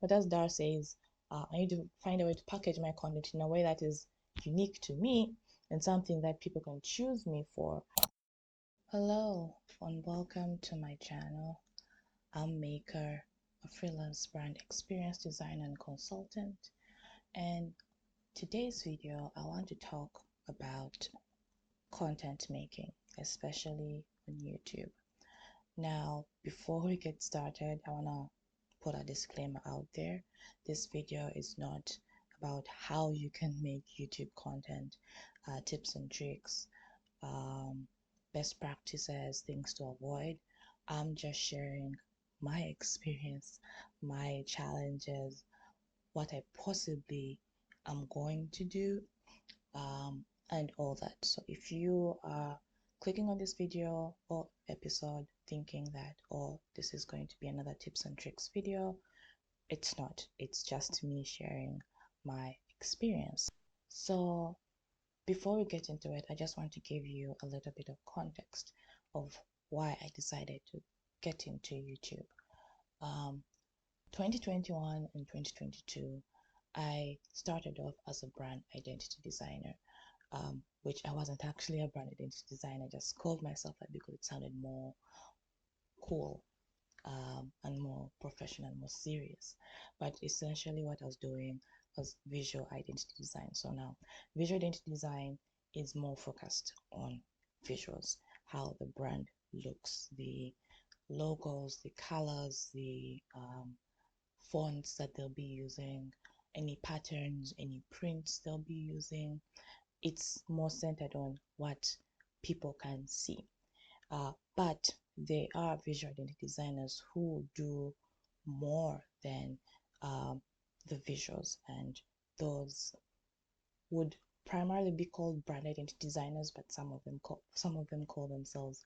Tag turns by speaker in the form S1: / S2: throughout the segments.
S1: But as Dar says, I need to find a way to package my content in a way that is unique to me and something that people can choose me for. Hello and welcome to my channel. I'm Maker, a freelance brand experience designer and consultant. And today's video, I want to talk about content making, especially on YouTube. Now, before we get started, I want to put a disclaimer out there. This video is not about how you can make YouTube content, tips and tricks, best practices, things to avoid. I'm just sharing my experience, my challenges, what I possibly am going to do, and all that. So if you are clicking on this video or episode thinking that, oh, this is going to be another tips and tricks video, it's not. It's just me sharing my experience. So before we get into it, I just want to give you a little bit of context of why I decided to get into YouTube. 2021 and 2022, I started off as a brand identity designer, which I wasn't actually a brand identity designer. I just called myself that because it sounded more cool and more professional, more serious. But essentially what I was doing was visual identity design. So now visual identity design is more focused on visuals, how the brand looks, the logos, the colors, the fonts that they'll be using, any patterns, any prints they'll be using. It's more centered on what people can see. But there are visual identity designers who do more than the visuals, and those would primarily be called brand identity designers, but some of them call themselves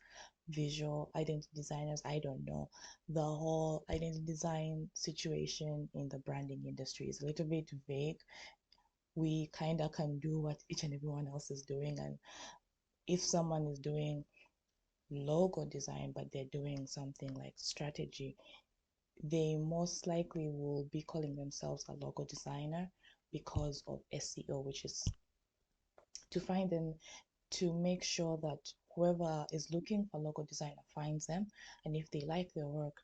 S1: visual identity designers. I don't know. The whole identity design situation in the branding industry is a little bit vague. We kind of can do what each and everyone else is doing, and if someone is doing logo design but they're doing something like strategy, they most likely will be calling themselves a logo designer because of SEO, which is to find them, to make sure that whoever is looking for logo designer finds them, and if they like their work,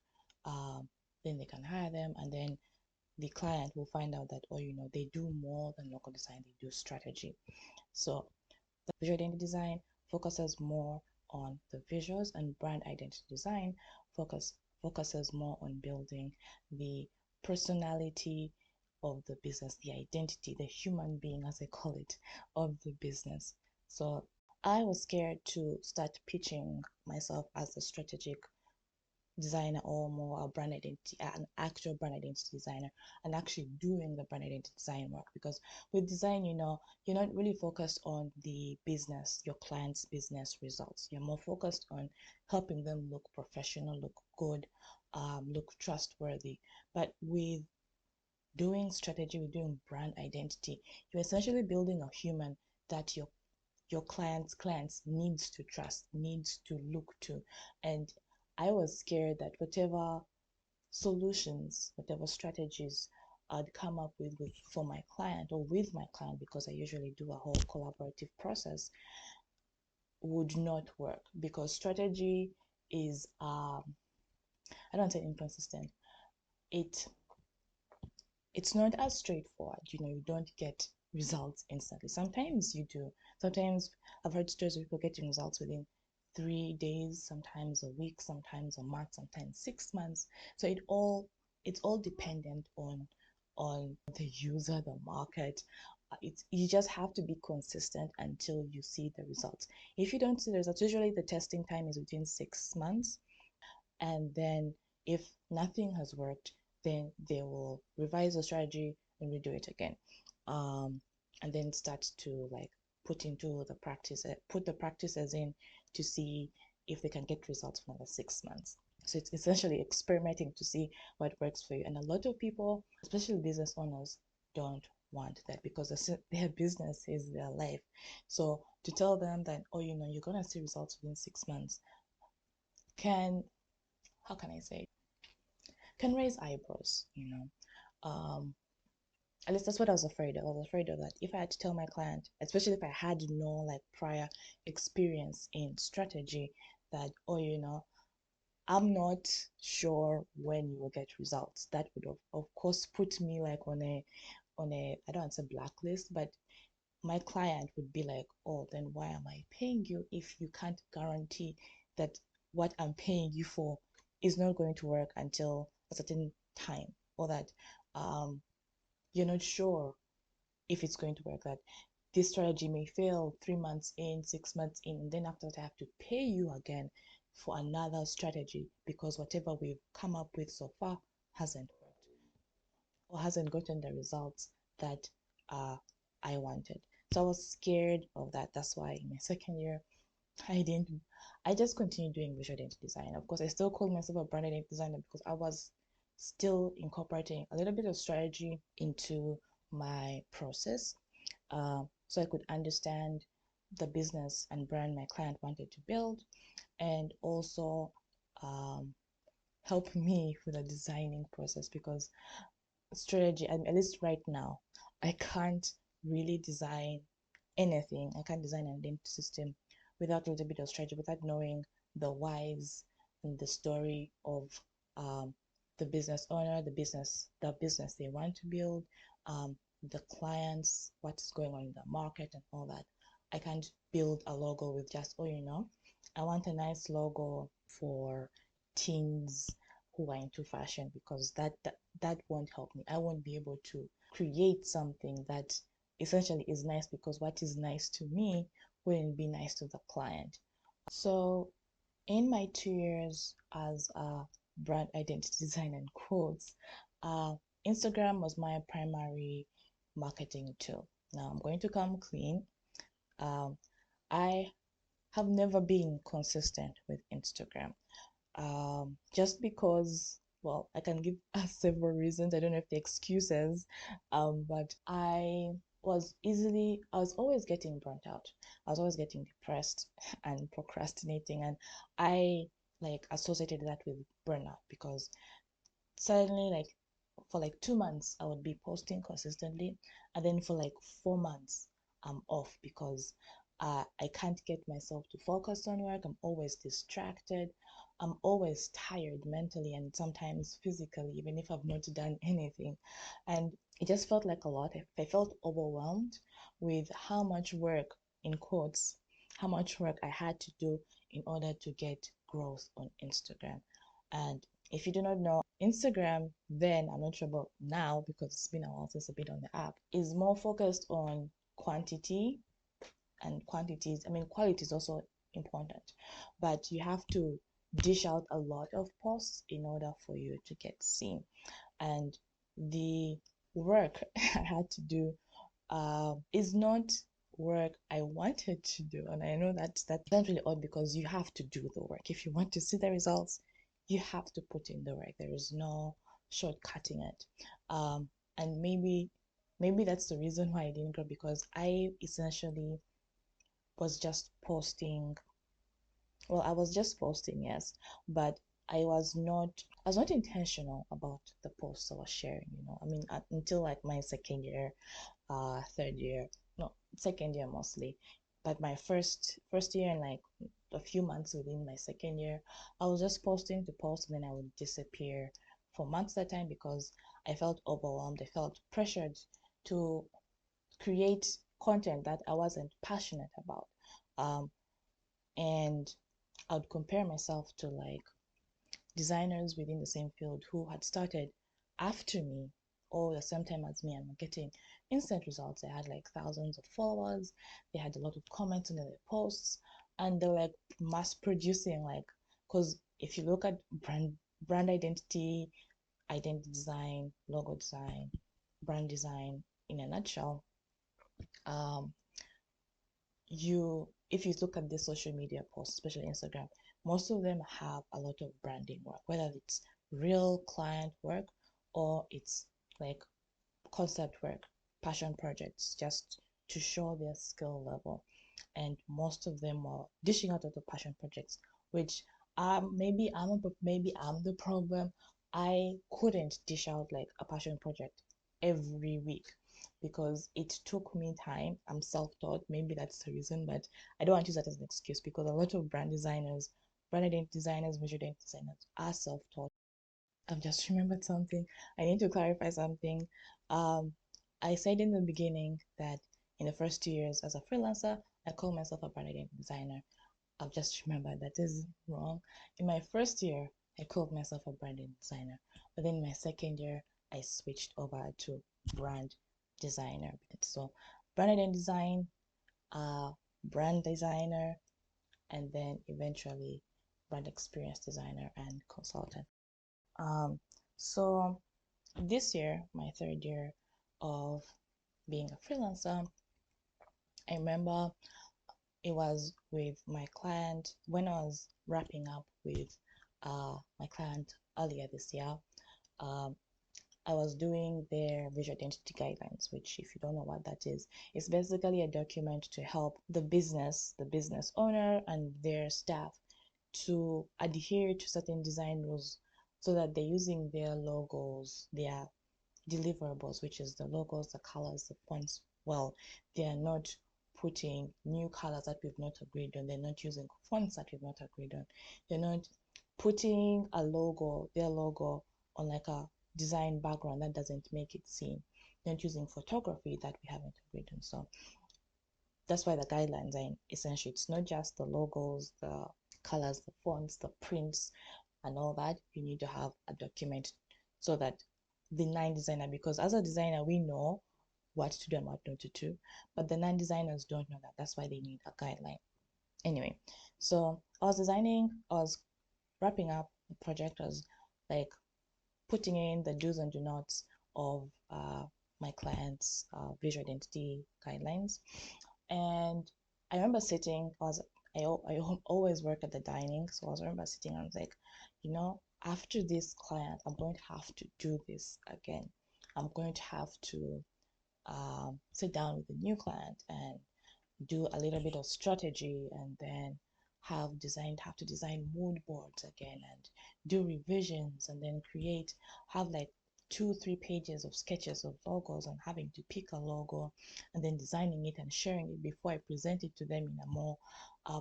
S1: then they can hire them, and then the client will find out that, oh, they do more than logo design, they do strategy. So the visual identity design focuses more on the visuals, and brand identity design focuses more on building the personality of the business, the identity, the human being, as I call it, of the business. So I was scared to start pitching myself as a strategic designer, or more a brand identity, an actual brand identity designer, and actually doing the brand identity design work. Because with design, you're not really focused on the business, your client's business results. You're more focused on helping them look professional, look good, look trustworthy. But with doing strategy, with doing brand identity, you're essentially building a human that your clients needs to trust, needs to look to. And I was scared that whatever solutions, whatever strategies I'd come up with for my client, or with my client, because I usually do a whole collaborative process, would not work, because strategy is I don't say inconsistent. It's not as straightforward. You don't get results instantly. Sometimes you do. Sometimes I've heard stories of people getting results within 3 days, sometimes a week, sometimes a month, sometimes 6 months. So it's all dependent on the user, the market. You just have to be consistent until you see the results. If you don't see the results, usually the testing time is within 6 months, and then if nothing has worked, then they will revise the strategy and redo it again, and then start to put the practices in to see if they can get results for another 6 months. So it's essentially experimenting to see what works for you. And a lot of people, especially business owners, don't want that, because their business is their life. So to tell them that, oh, you're gonna see results within 6 months, can raise eyebrows. at least that's what I was afraid of. I was afraid of that. If I had to tell my client, especially if I had no like prior experience in strategy, that, oh, I'm not sure when you will get results. That would of course put me like on a I don't want to say blacklist, but my client would be like, oh, then why am I paying you if you can't guarantee that what I'm paying you for is not going to work until a certain time, or that um you're not sure if it's going to work, that this strategy may fail 3 months in, 6 months in, and then after that I have to pay you again for another strategy because whatever we've come up with so far hasn't worked or hasn't gotten the results that uh, I wanted. So I was scared of that. That's why in my second year, I didn't, I just continued doing visual identity design. Of course, I still called myself a brand identity designer because I was still incorporating a little bit of strategy into my process, so I could understand the business and brand my client wanted to build, and also um, help me with the designing process because strategy, at least right now, I can't really design anything. I can't design an identity system without a little bit of strategy, without knowing the whys and the story of um, the business owner, the business they want to build, the clients, what's going on in the market, and all that. I can't build a logo with just, oh, I want a nice logo for teens who are into fashion, because that won't help me. I won't be able to create something that essentially is nice, because what is nice to me wouldn't be nice to the client. So in my 2 years as a brand identity designer in quotes, uh, Instagram was my primary marketing tool. Now I'm going to come clean. Um, I have never been consistent with Instagram, just because, well, I can give several reasons. I don't know if the excuses, but I was always getting burnt out. I was always getting depressed and procrastinating, and I like associated that with burnout because suddenly, like, for like 2 months I would be posting consistently, and then for like 4 months I'm off because I can't get myself to focus on work. I'm always distracted. I'm always tired mentally and sometimes physically, even if I've not done anything. And it just felt like a lot. I felt overwhelmed with how much work, in quotes, how much work I had to do in order to get growth on Instagram. And if you do not know, Instagram then, I'm not sure about now because it's been a while since I've been on the app, is more focused on quantity and quantities. I mean, quality is also important, but you have to dish out a lot of posts in order for you to get seen. And the work I had to do is not work I wanted to do. And I know that's really odd because you have to do the work. If you want to see the results, you have to put in the work. There is no shortcutting it. And maybe that's the reason why I didn't grow, because I essentially was just posting. Well, I was just posting, yes, but I was not intentional about the posts I was sharing. I mean, until like my second year, third year, no, second year mostly, but my first year and like a few months within my second year, I was just posting to post, and then I would disappear for months at a time because I felt overwhelmed. I felt pressured to create content that I wasn't passionate about. um and I would compare myself to like designers within the same field who had started after me or the same time as me and were getting instant results. They had like thousands of followers, they had a lot of comments on their posts, and they're like mass producing, like, because if you look at brand identity design, logo design, brand design in a nutshell, um you if you look at the social media posts, especially Instagram, most of them have a lot of branding work, whether it's real client work or it's like concept work, passion projects, just to show their skill level. And most of them are dishing out of the passion projects, which maybe I'm the problem, I couldn't dish out like a passion project every week because it took me time. I'm self-taught. Maybe that's the reason, but I don't want to use that as an excuse because a lot of brand designers, brand identity designers, visual identity designers are self-taught. I've just remembered something. I need to clarify something. Um, I said in the beginning that in the first 2 years as a freelancer, I call myself a brand identity designer. I've just remembered that is wrong. In my first year, I called myself a branding designer, but then in my second year, I switched over to brand designer. So, brand identity design, brand designer, and then eventually brand experience designer and consultant. Um, so this year, my third year of being a freelancer, I remember it was with my client when I was wrapping up with my client earlier this year. Um, I was doing their visual identity guidelines, which, if you don't know what that is, it's basically a document to help the business owner and their staff to adhere to certain design rules so that they're using their logos, their deliverables, which is the logos, the colors, the fonts. Well, they are not putting new colors that we've not agreed on. They're not using fonts that we've not agreed on. They're not putting their logo on like a design background that doesn't make it seen. They're not using photography that we haven't agreed on. So that's why the guidelines are essential. It's not just the logos, the colors, the fonts, the prints, and all that. You need to have a document so that the non-designer, because as a designer, we know what to do and what not to do, but the non-designers don't know that. That's why they need a guideline. Anyway, so I was wrapping up the project. I was like putting in the do's and do nots of my clients' visual identity guidelines. And I remember sitting, I always work at the dining, so I remember sitting and I was like, after this client, I'm going to have to do this again. I'm going to have to sit down with a new client and do a little bit of strategy, and then have to design mood boards again and do revisions, and then have like 2-3 pages of sketches of logos and having to pick a logo and then designing it and sharing it before I present it to them in a more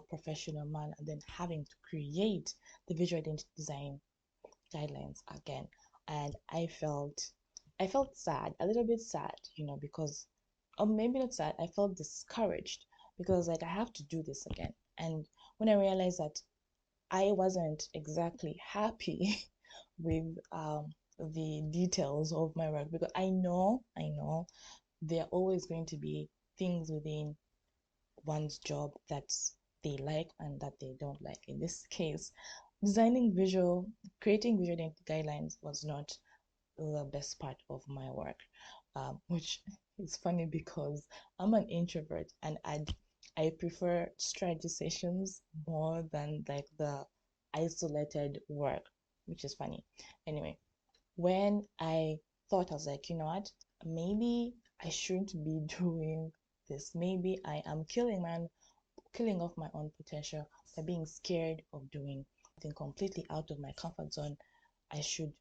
S1: professional manner, and then having to create the visual identity design guidelines again. And I felt sad, a little bit sad, because, or maybe not sad, I felt discouraged because like I have to do this again. And when I realized that I wasn't exactly happy with the details of my work, because I know there are always going to be things within one's job that they like and that they don't like. In this case, creating visual identity guidelines was not the best part of my work, which is funny because I'm an introvert and I prefer strategy sessions more than like the isolated work, which is funny. Anyway, when I thought, I was like, you know what, maybe I shouldn't be doing this. Maybe I am killing off my own potential by being scared of doing something completely out of my comfort zone. I should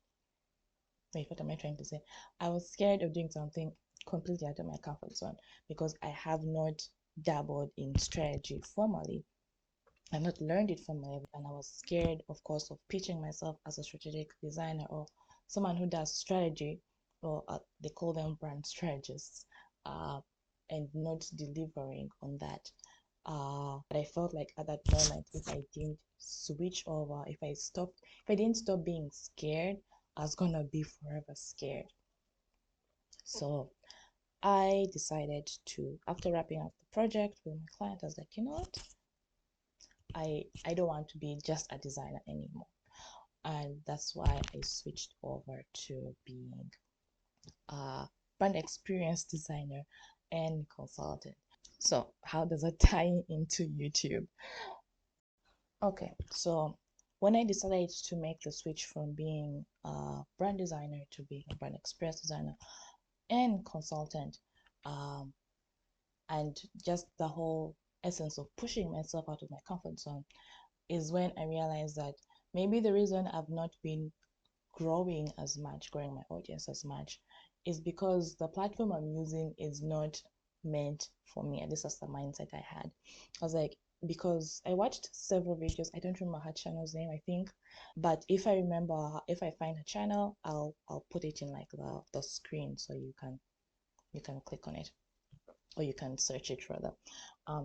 S1: Wait, what am I trying to say? I was scared of doing something completely out of my comfort zone because I have not dabbled in strategy formally. I've not learned it formally, and I was scared, of course, of pitching myself as a strategic designer or someone who does strategy, or they call them brand strategists, uh, and not delivering on that. But I felt like at that moment, if I didn't switch over, if I didn't stop being scared, I was gonna be forever scared. So I decided to, after wrapping up the project with my client, I was like, you know what? I don't want to be just a designer anymore. And that's why I switched over to being a brand experience designer and consultant. So how does it tie into YouTube? Okay, so when I decided to make the switch from being a brand designer to being a brand experience designer and consultant, um, and just the whole essence of pushing myself out of my comfort zone, is when I realized that maybe the reason I've not been growing my audience as much, is because the platform I'm using is not meant for me. And this was the mindset I had. I was like, because I watched several videos. I don't remember her channel's name, I think. But if I remember, if I find her channel, I'll put it in like the screen so you can click on it, or you can search it rather.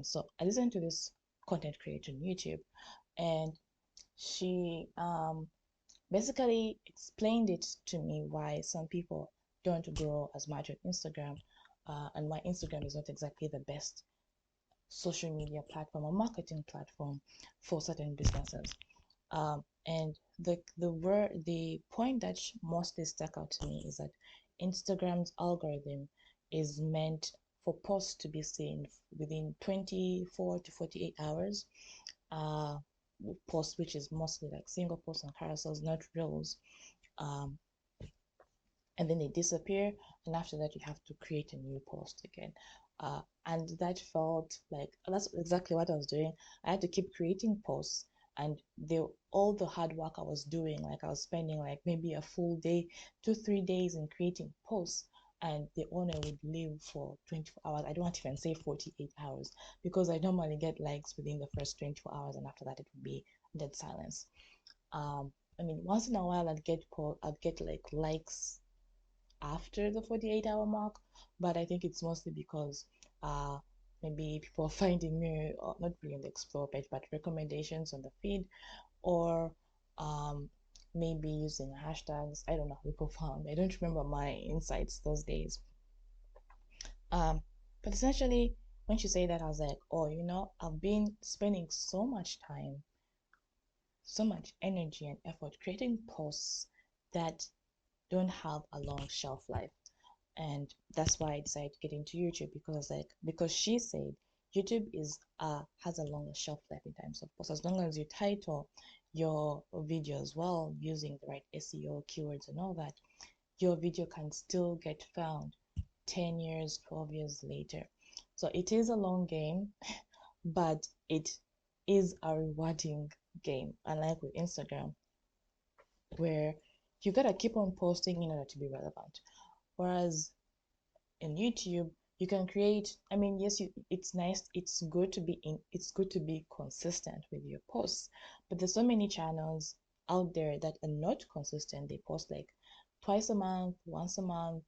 S1: So I listened to this content creator on YouTube, and she basically explained it to me why some people don't grow as much on Instagram, and why Instagram is not exactly the best social media platform or marketing platform for certain businesses. And the point that mostly stuck out to me is that Instagram's algorithm is meant for posts to be seen within 24 to 48 hours. Uh, Posts which is mostly like single posts and carousels, not reels. Um, and then they disappear, and after that you have to create a new post again. And that felt like that's exactly what I was doing. I had to keep creating posts, and all the hard work I was doing, like I was spending like maybe a full day, 2 3 days in creating posts, and the owner would leave for 24 hours. I don't even say 48 hours, because I normally get likes within the first 24 hours, and after that it would be dead silence. I mean, once in a while I'd get like likes after the 48-hour mark, but I think it's mostly because uh maybe people are finding me, not really on the explore page, but recommendations on the feed, or maybe using hashtags. I don't know how people found me. I don't remember my insights those days. But essentially, when she said that, I was like, oh, I've been spending so much time, so much energy and effort creating posts that don't have a long shelf life. And that's why I decided to get into YouTube, because she said YouTube has a longer shelf life in terms of posts. As long as you title your videos well, using the right SEO keywords and all that, your video can still get found 10 years, 12 years later. So it is a long game, but it is a rewarding game, unlike with Instagram, where you gotta keep on posting in order to be relevant. Whereas in YouTube, you can create, I mean, yes, it's nice, it's good to be consistent with your posts, but there's so many channels out there that are not consistent. They post like twice a month, once a month,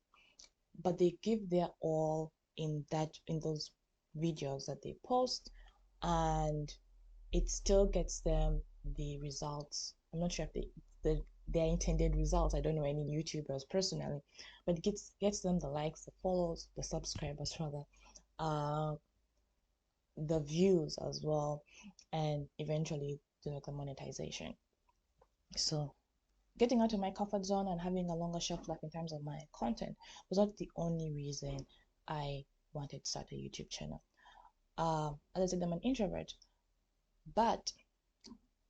S1: but they give their all in those videos that they post, and it still gets them the results. I'm not sure if their intended results. I don't know any YouTubers personally, but it gets them the likes, the follows, the subscribers rather, uh, the views as well, and eventually the monetization. So getting out of my comfort zone and having a longer shelf life in terms of my content was not the only reason I wanted to start a YouTube channel. As I said, I'm an introvert, but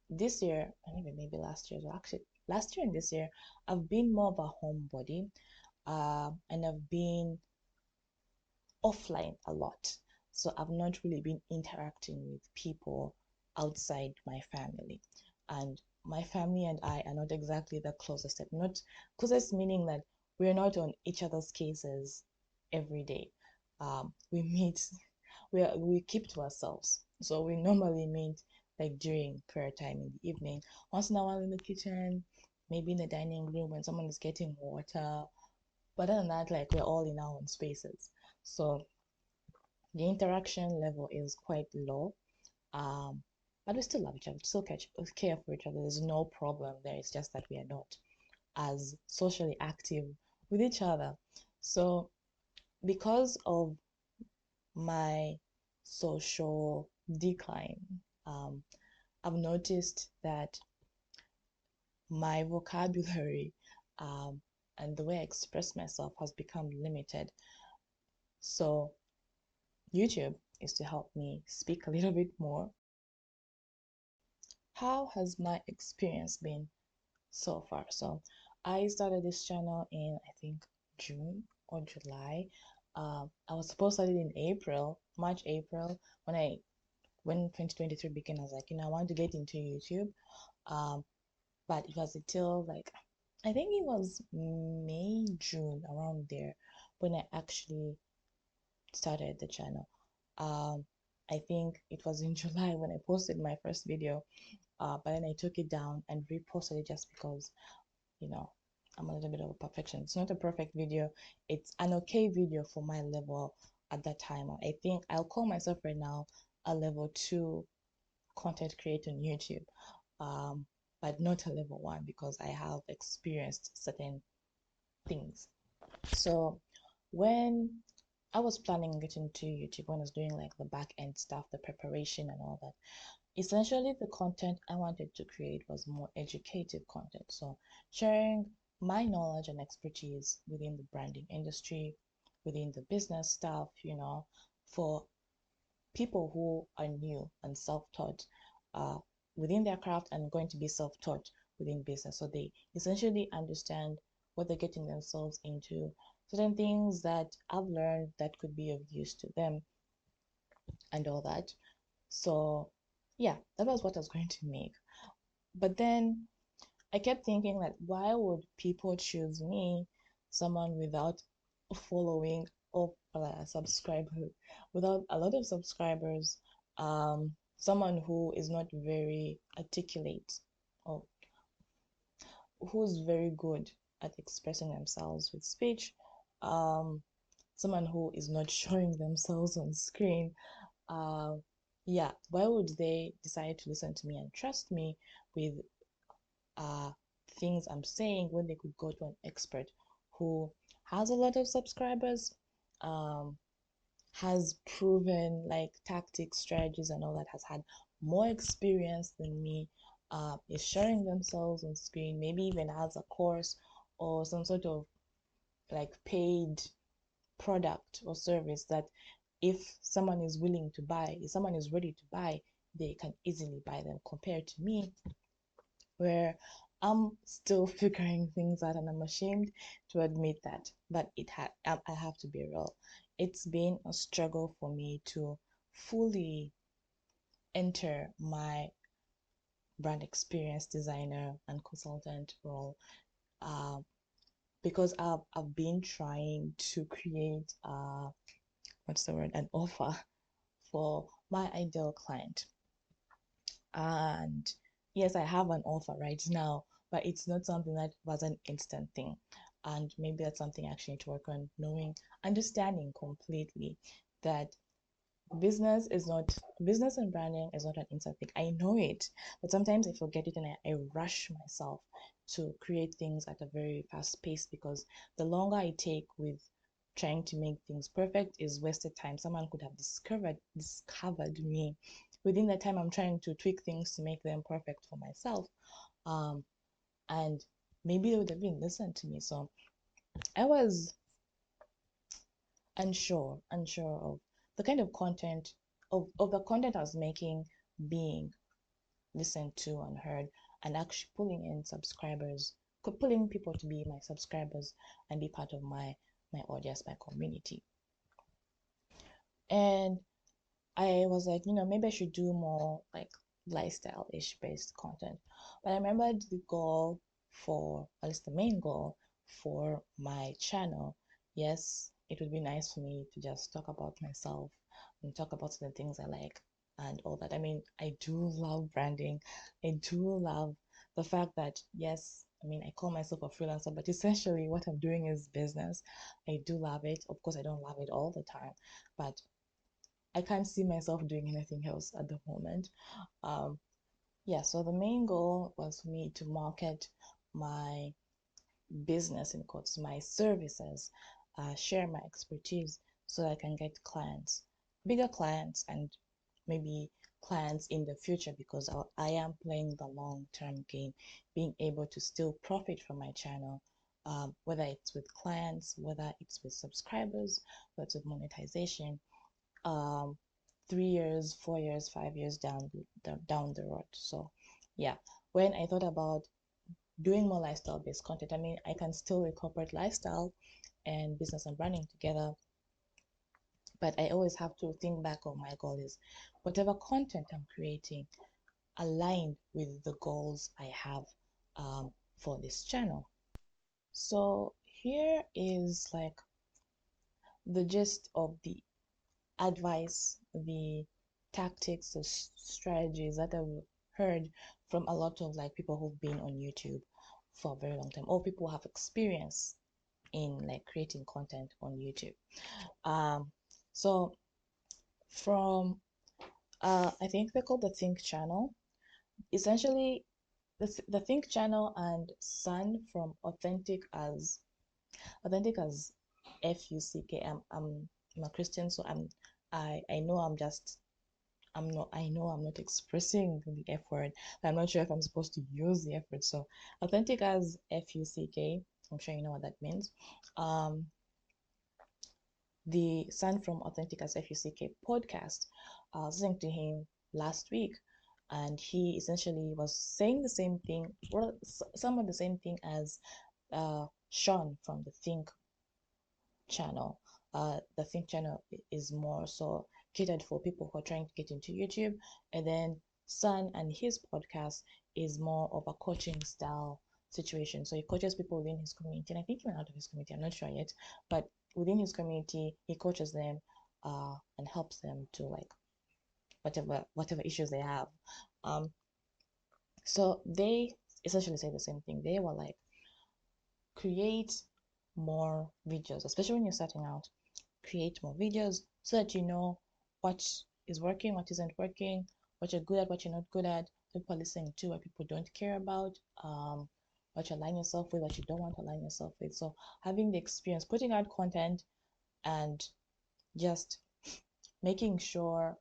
S1: this year, and even maybe last year, well, actually last year and this year, I've been more of a homebody, and I've been offline a lot. So I've not really been interacting with people outside my family. And my family and I are not exactly the closest. Not closest meaning that we're not on each other's cases every day. We meet, we keep to ourselves. So we normally meet like during prayer time in the evening, once in a while in the kitchen, maybe in the dining room when someone is getting water. But other than that, like we're all in our own spaces. So the interaction level is quite low. Um, but we still love each other, still care for each other. There's no problem there. It's just that we are not as socially active with each other. So because of my social decline, I've noticed that my vocabulary, and the way I express myself has become limited. So YouTube is to help me speak a little bit more. How has my experience been so far? So I started this channel in, I think, June or July. I was supposed to start it in April, March, April, when 2023 began. I was like, I want to get into YouTube. But it was until like I think it was May, June, around there when I actually started the channel. Um, I think it was in July when I posted my first video, but then I took it down and reposted it just because, you know, I'm a little bit of a perfection. It's not a perfect video, it's an okay video for my level at that time. I think I'll call myself right now a level 2 content creator on YouTube, um, but not a level 1 because I have experienced certain things. So when I was planning on getting to YouTube, when I was doing like the back end stuff, the preparation and all that, essentially the content I wanted to create was more educative content. So sharing my knowledge and expertise within the branding industry, within the business stuff, for people who are new and self-taught uh, within their craft and going to be self-taught within business. So they essentially understand what they're getting themselves into, certain things that I've learned that could be of use to them and all that. So yeah, that was what I was going to make. But then I kept thinking like, why would people choose me, someone without following or subscribers, without a lot of subscribers, someone who is not very articulate or who's very good at expressing themselves with speech, um, someone who is not showing themselves on screen. Uh, yeah, why would they decide to listen to me and trust me with uh, things I'm saying when they could go to an expert who has a lot of subscribers, um, has proven like tactics, strategies, and all that, has had more experience than me, is sharing themselves on screen, maybe even has a course or some sort of like paid product or service that if someone is willing to buy, if someone is ready to buy, they can easily buy them compared to me where I'm still figuring things out and I'm ashamed to admit that. But I have to be real. It's been a struggle for me to fully enter my brand experience designer and consultant role, uh, because I've been trying to create what's the word, an offer for my ideal client. And yes, I have an offer right now, but it's not something that was an instant thing. And maybe that's something I actually need to work on, knowing, understanding completely that business and branding is not an instant thing. I know it, but sometimes I forget it and I rush myself to create things at a very fast pace because the longer I take with trying to make things perfect is wasted time. Someone could have discovered me within the time I'm trying to tweak things to make them perfect for myself. Um, and maybe they would have been listened to me. So I was unsure of the kind of content of the content I was making being listened to and heard, and actually pulling in subscribers, pulling people to be my subscribers and be part of my audience, my community. And I was like, maybe I should do more like lifestyle-ish based content. But I remembered the goal for, at least the main goal for my channel. Yes, it would be nice for me to just talk about myself and talk about the things I like and all that. I mean, I do love branding. I do love the fact that, yes, I mean, I call myself a freelancer, but essentially what I'm doing is business. I do love it. Of course, I don't love it all the time, but I can't see myself doing anything else at the moment. Um, yeah, so the main goal was for me to market my business, in quotes, my services, share my expertise so that I can get clients, bigger clients, and maybe clients in the future because I am playing the long-term game, being able to still profit from my channel, whether it's with clients, whether it's with subscribers, whether it's with monetization. um 3 years, 4 years, 5 years down the road. So yeah, when I thought about doing more lifestyle based content, I mean, I can still incorporate lifestyle and business and branding together, but I always have to think back on my goal is whatever content I'm creating aligned with the goals I have for this channel. So here is like the gist of the advice, the tactics, the strategies that I've heard from a lot of like people who've been on YouTube for a very long time, or people who have experience in like creating content on YouTube. So from I think they're called the Think channel. Essentially, the Think channel and Sun from authentic as FUCK. I'm a Christian, so I know I know I'm not expressing the F word. I'm not sure if I'm supposed to use the F word. So authentic as FUCK. I'm sure you know what that means. The son from Authentic as FUCK podcast. I was listening to him last week, and he essentially was saying the same thing, or some of the same thing as Sean from the Think channel. The Think channel is more so catered for people who are trying to get into YouTube, and then Sun and his podcast is more of a coaching style situation. So he coaches people within his community, and I think even out of his community, I'm not sure yet, but within his community, he coaches them and helps them to like whatever issues they have. Um, so they essentially say the same thing. They were like, create more videos, especially when you're starting out. Create more videos so that you know what is working, what isn't working, what you're good at, what you're not good at, what people are listening to, what people don't care about, what you align yourself with, what you don't want to align yourself with. So having the experience, putting out content and just making sure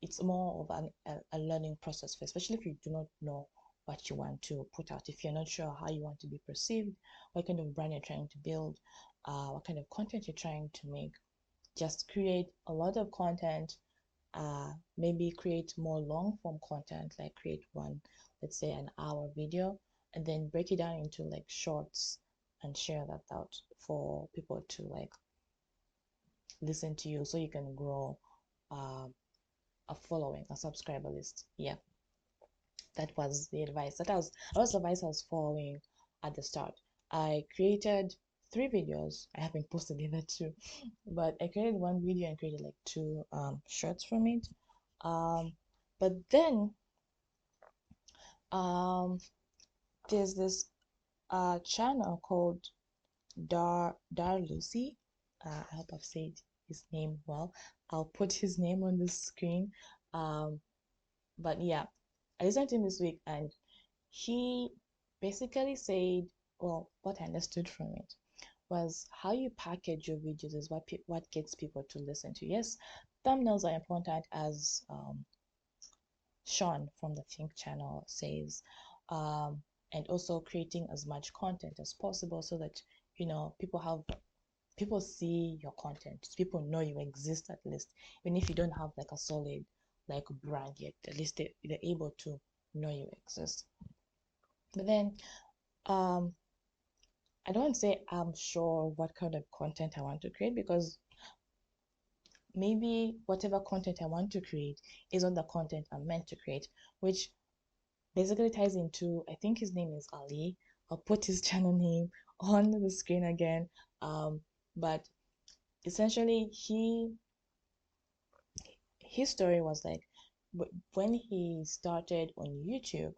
S1: it's more of a learning process, especially if you do not know what you want to put out. If you're not sure how you want to be perceived, what kind of brand you're trying to build, what kind of content you're trying to make, just create a lot of content. Maybe create more long form content, like create one, let's say an hour video, and then break it down into like shorts and share that out for people to like listen to you, so you can grow uh, a following, a subscriber list. Yeah, that was the advice the advice I was following at the start. I created 3 videos. I haven't posted the other 2, but I created 1 video and created like 2 shorts from it. But then um there's this channel called Dar Lucy. I hope I've said his name well. I'll put his name on the screen. But yeah, I listened to him this week, and he basically said, well, what I understood from it was how you package your videos is what gets people to listen to. Yes, thumbnails are important, as Sean from the Think channel says, and also creating as much content as possible so that people see your content, people know you exist, at least even if you don't have like a solid like brand yet, at least they're able to know you exist. But then I don't say I'm sure what kind of content I want to create, because maybe whatever content I want to create is not the content I'm meant to create, which basically ties into, I think his name is Ali. I'll put his channel name on the screen again. But essentially, his story was like, when he started on YouTube,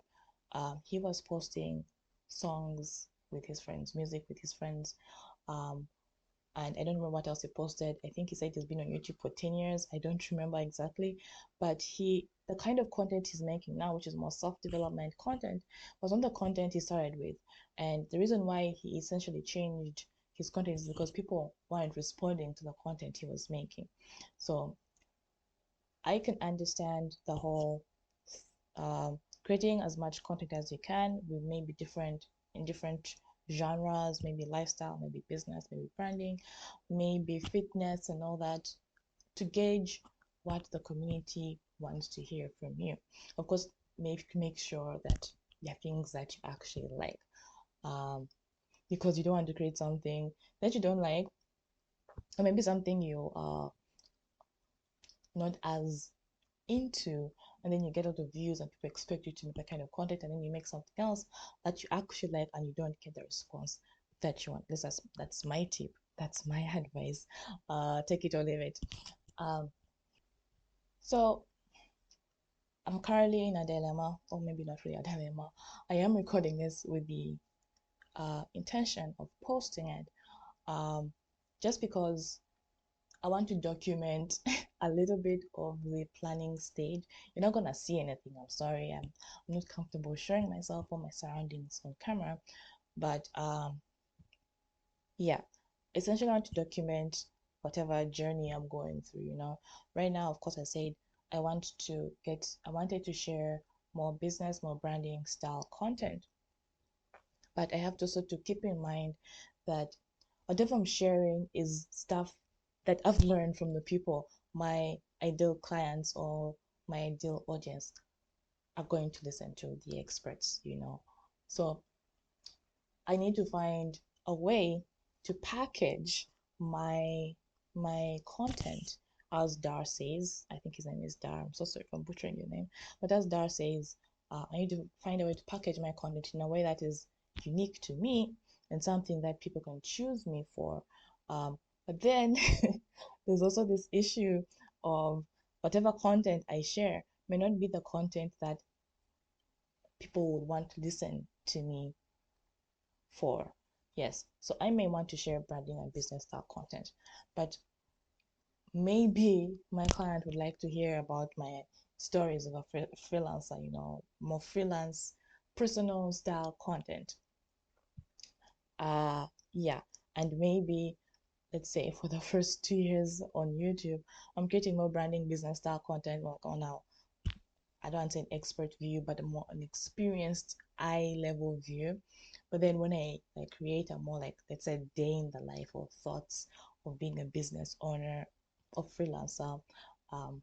S1: he was posting songs with his friends, music with his friends, um, and I don't remember what else he posted. I think he said he's been on YouTube for 10 years. I don't remember exactly, but the kind of content he's making now, which is more self-development content, was not the content he started with. And the reason why he essentially changed his content is because people weren't responding to the content he was making. So I can understand the whole creating as much content as you can with maybe different genres, maybe lifestyle, maybe business, maybe branding, maybe fitness and all that, to gauge what the community wants to hear from you. Of course, make sure that there are things that you actually like, because you don't want to create something that you don't like, or maybe something you are not as into, and then you get a lot of views and people expect you to make that kind of content, and then you make something else that you actually like and you don't get the response that you want. That's my tip. That's my advice. Take it or leave it. Um, so I'm currently in a dilemma, or maybe not really a dilemma. I am recording this with the intention of posting it, um, just because I want to document a little bit of the planning stage. You're not gonna see anything. I'm sorry. I'm not comfortable showing myself or my surroundings on camera, but yeah, essentially I want to document whatever journey I'm going through. Right now, of course, I wanted to share more business, more branding style content, but I have to also to keep in mind that whatever I'm sharing is stuff that I've learned from the people, my ideal clients or my ideal audience are going to listen to the experts. So I need to find a way to package my my content, as Dar says. I think his name is Dar. I'm so sorry if I'm butchering your name, but as Dar says, I need to find a way to package my content in a way that is unique to me and something that people can choose me for. But then there's also this issue of whatever content I share may not be the content that people would want to listen to me for. Yes, so I may want to share branding and business style content, but maybe my client would like to hear about my stories of a freelancer, more freelance personal style content. Yeah, and maybe let's say for the first 2 years on YouTube, I'm creating more branding business style content like on now. I don't want to say an expert view, but a more an experienced eye level view. But then when I create a more like, let's say, day in the life or thoughts of being a business owner or freelancer, um,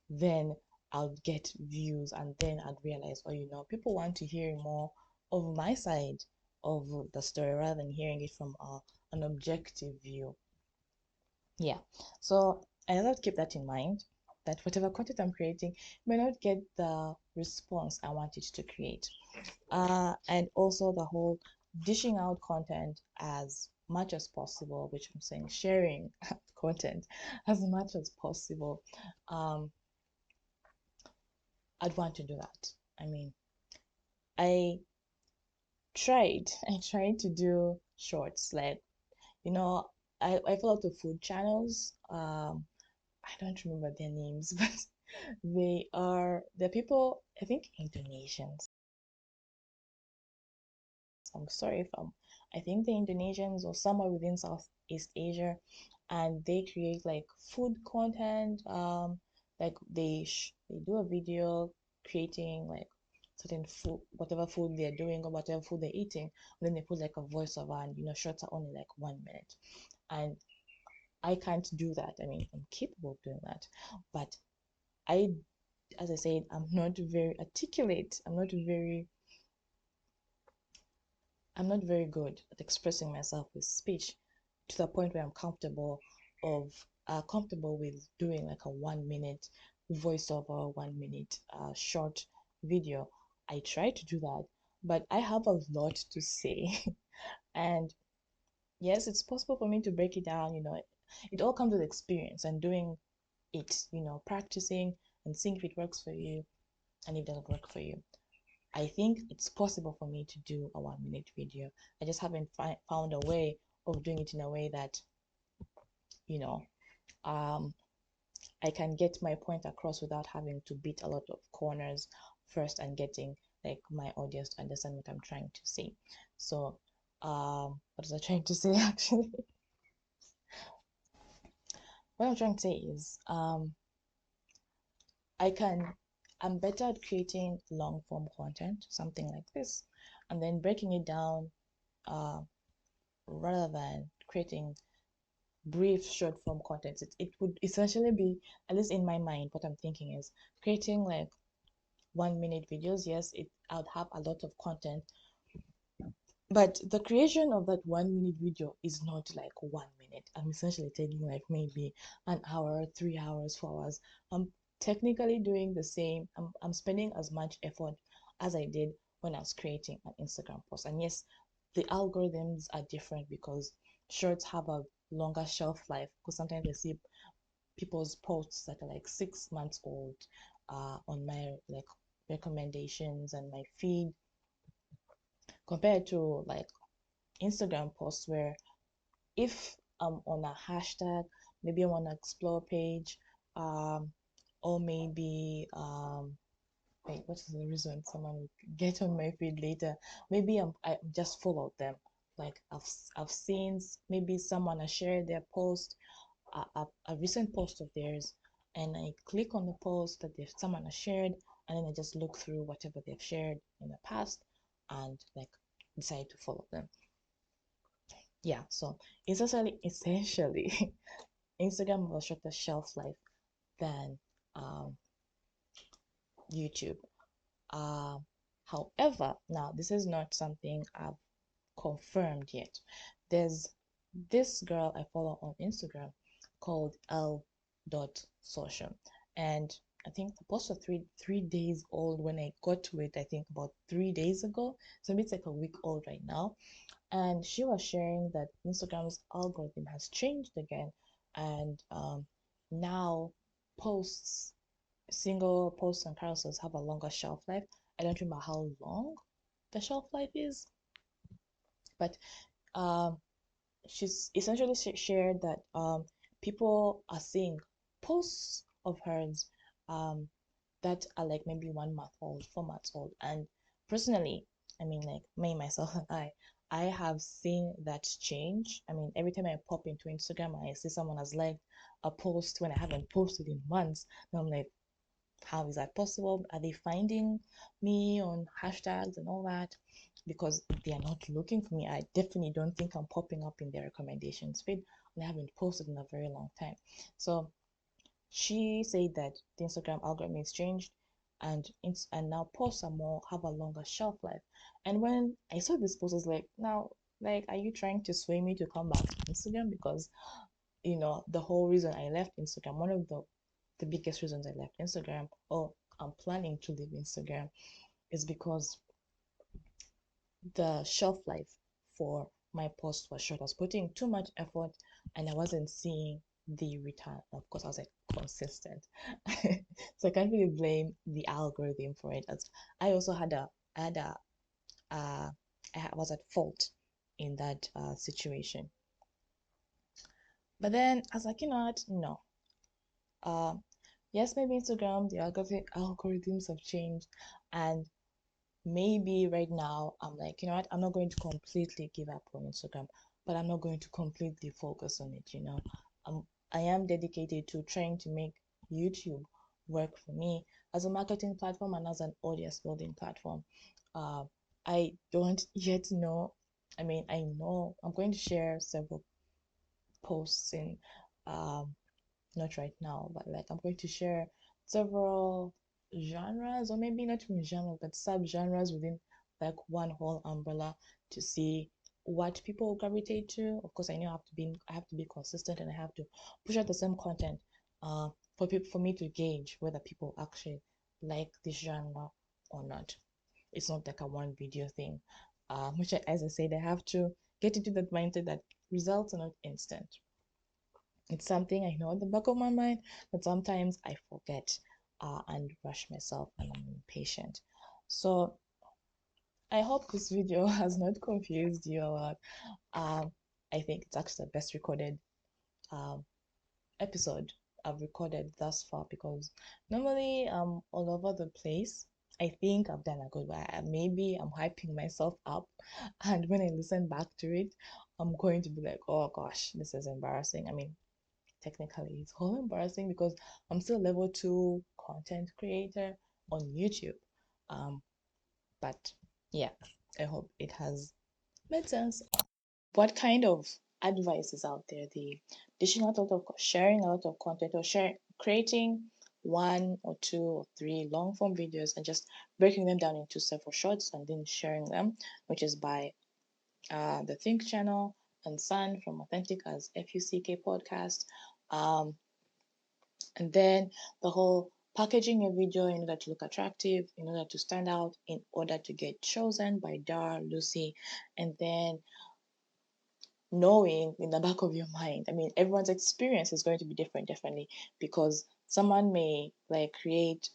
S1: then I'll get views, and then I'd realize, oh, people want to hear more of my side of the story rather than hearing it from an objective view. Yeah, so I have to keep that in mind, that whatever content I'm creating may not get the response I want it to create. And also the whole dishing out content as much as possible, which I'm saying sharing content as much as possible. Um, I'd want to do that. I mean, I I tried to do shorts, like, I follow the food channels. I don't remember their names, but they're people, I think Indonesians. I'm sorry if I think they're Indonesians or somewhere within Southeast Asia, and they create like food content. Like they do a video creating like certain food, whatever food they're doing or whatever food they're eating, and then they put like a voiceover, and shorts are only like 1 minute. And I can't do that. I mean, I'm capable of doing that, but I, as I said, I'm not very articulate. I'm not very good at expressing myself with speech to the point where I'm comfortable with doing like a 1 minute voiceover, 1 minute short video. I try to do that, but I have a lot to say. And yes, it's possible for me to break it down. It all comes with experience and doing it, practicing and seeing if it works for you and if it doesn't work for you. I think it's possible for me to do a 1 minute video. I just haven't found a way of doing it in a way that, you know, um, I can get my point across without having to beat a lot of corners first and getting like my audience to understand what I'm trying to say. So, what was I trying to say actually? What I'm trying to say is, I can, I'm better at creating long form content, something like this, and then breaking it down, uh, rather than creating brief short form content. It would essentially be, at least in my mind, what I'm thinking is creating like 1 minute videos. Yes, I would have a lot of content, but the creation of that 1 minute video is not like 1 minute. I'm essentially taking like maybe an hour, 3 hours, 4 hours. I'm technically doing the same. I'm spending as much effort as I did when I was creating an Instagram post. And yes, the algorithms are different because shorts have a longer shelf life, because sometimes I see people's posts that are like 6 months old on my like recommendations and my feed, compared to like Instagram posts where if I'm on a hashtag, maybe I'm on an explore page, um, or maybe wait, what is the reason someone would get on my feed later? Maybe I just followed them. Like I've seen maybe someone has shared their post, a recent post of theirs, and I click on the post that someone has shared, and then I just look through whatever they've shared in the past, and like decide to follow them. Yeah, so essentially Instagram has a shorter shelf life than YouTube. Uh, However, now this is not something I've confirmed yet. There's this girl I follow on Instagram called L.Social, and I think the post was three days old when I got to it. I think about 3 days ago, so maybe it's like a week old right now. And she was sharing that Instagram's algorithm has changed again, and now posts, single posts and carousels have a longer shelf life. I don't remember how long the shelf life is, but um, she's essentially shared that people are seeing posts of hers that are like maybe 1 month old, 4 months old. And personally, I mean, like me, myself, and I have seen that change. I mean, every time I pop into Instagram and I see someone has liked a post when I haven't posted in months, and I'm like, how is that possible? Are they finding me on hashtags and all that? Because they are not looking for me. I definitely don't think I'm popping up in their recommendations feed, and I haven't posted in a very long time. So she said that the Instagram algorithm has changed, and now posts are more, have a longer shelf life. And when I saw this post, I was like, now, like, are you trying to sway me to come back to Instagram? Because the whole reason I left Instagram, one of the biggest reasons I left Instagram, or I'm planning to leave Instagram, is because the shelf life for my post was short. I was putting too much effort and I wasn't seeing the return. Of course, I was like consistent. So I can't really blame the algorithm for it. As I also I had a, I was at fault in that situation. But then I was like, you know what? No. Um, yes, maybe Instagram, the algorithms have changed, and maybe right now I'm like, you know what, I'm not going to completely give up on Instagram, but I'm not going to completely focus on it. I am dedicated to trying to make YouTube work for me as a marketing platform and as an audience building platform. uh, I don't yet know. I mean, I know I'm going to share several posts in not right now, but like I'm going to share several genres, or maybe not even genres, but sub-genres within like one whole umbrella, to see what people gravitate to. Of course, I know I have to be consistent, and I have to push out the same content for me to gauge whether people actually like this genre or not. It's not like a one video thing. Which, as I said, I have to get into that mindset that results are not instant. It's something I know at the back of my mind, but sometimes I forget and rush myself, and I'm impatient. So I hope this video has not confused you a lot. I think it's actually the best recorded um, episode I've recorded thus far, because normally I'm all over the place. I think I've done a good one. Maybe I'm hyping myself up, and when I listen back to it, I'm going to be like, oh gosh, this is embarrassing. I mean, technically it's all embarrassing because I'm still level 2 content creator on YouTube. But yeah, I hope it has made sense. What kind of advice is out there? The dishing out a lot of, sharing a lot of content, or creating 1 or 2 or 3 long form videos and just breaking them down into several shorts and then sharing them, which is by the Think channel and Sun from Authentic as FUCK podcast. And then the whole packaging your video in order to look attractive, in order to stand out, in order to get chosen by Dar, Lucy, and then knowing in the back of your mind. I mean, everyone's experience is going to be different, definitely, because someone may like create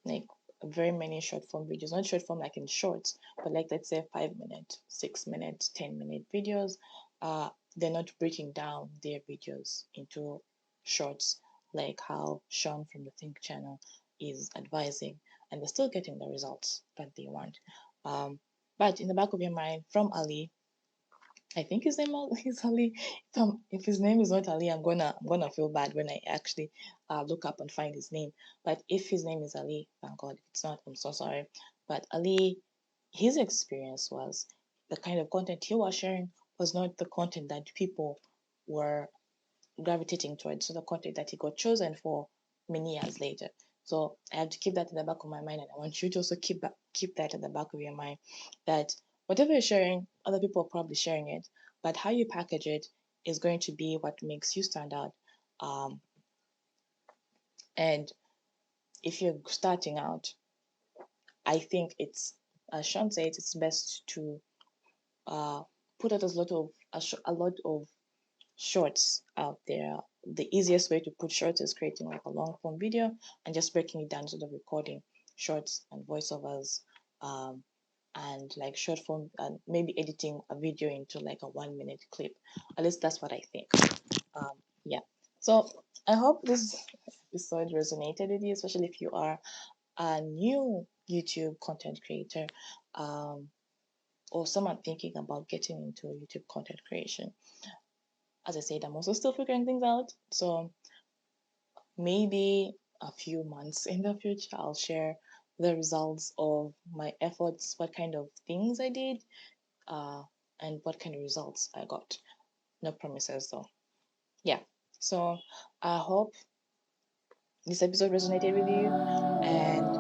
S1: like very many short form videos, not short form like in shorts, but like let's say 5 minute, 6 minute, 10 minute videos. They're not breaking down their videos into shorts like how Sean from the Think channel is advising, and they're still getting the results that they want. But in the back of your mind, from Ali, I think his name is Ali. If his name is not Ali, I'm gonna feel bad when I actually look up and find his name. But if his name is Ali, thank God. If it's not, I'm so sorry. But Ali, his experience was the kind of content he was sharing was not the content that people were gravitating towards. So the content that he got chosen for many years later. So I have to keep that in the back of my mind, and I want you to also keep that in the back of your mind, that whatever you're sharing, other people are probably sharing it, but how you package it is going to be what makes you stand out. Um, and if you're starting out, I think it's, as Sean says, it's best to uh, put out a lot of shorts out there. The easiest way to put shorts is creating like a long form video and just breaking it down to the recording shorts and voiceovers, and like short form, and maybe editing a video into like a 1 minute clip. At least that's what I think. Yeah. So I hope this episode resonated with you, especially if you are a new YouTube content creator, or someone thinking about getting into YouTube content creation. As I said, I'm also still figuring things out. So maybe a few months in the future, I'll share the results of my efforts, what kind of things I did, and what kind of results I got. No promises though. Yeah. So I hope this episode resonated with you, and